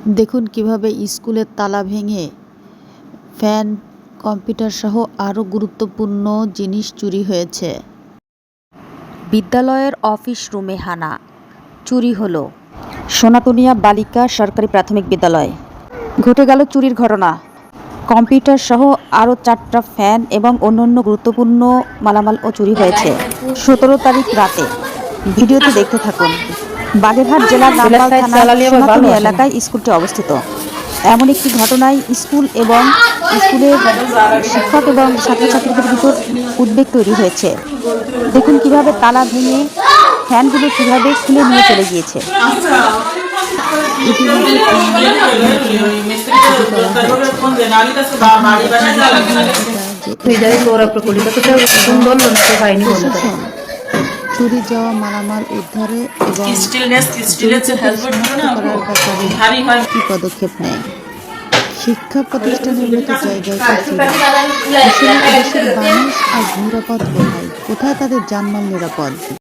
দেখুন কিভাবে স্কুলের তালা ভেঙে ফ্যান, কম্পিউটার সহ আরও গুরুত্বপূর্ণ জিনিস চুরি হয়েছে। বিদ্যালয়ের অফিস রুমে হানা, চুরি হলো সোনাতুনিয়া বালিকা সরকারি প্রাথমিক বিদ্যালয়। ঘটে গেল চুরির ঘটনা। কম্পিউটার সহ আরও 4টা ফ্যান এবং অন্যান্য গুরুত্বপূর্ণ মালামালও চুরি হয়েছে 17 তারিখ রাতে। ভিডিওটি দেখতে থাকুন। বাগেরহাট জেলার রামপাল থানার সোনাতুনিয়া এলাকায় স্কুলটি অবস্থিত। এমন একটি ঘটনায় স্কুল এবং স্কুলের শিক্ষক এবং ছাত্রছাত্রীদের ভিতর উদ্বেগ তৈরি হয়েছে। দেখুন কিভাবে তালা ভেঙে ফ্যানগুলো কিভাবে খুলে নিয়ে চলে গিয়েছে। চুরি যাওয়া মালামাল উদ্ধারে এবং করার ব্যাপারে কি পদক্ষেপ নেয়? শিক্ষা প্রতিষ্ঠানের মতো জায়গায় দেশের মানুষ আজ নিরাপদ কোথায়? কোথায় তাদের জানমাল নিরাপদ?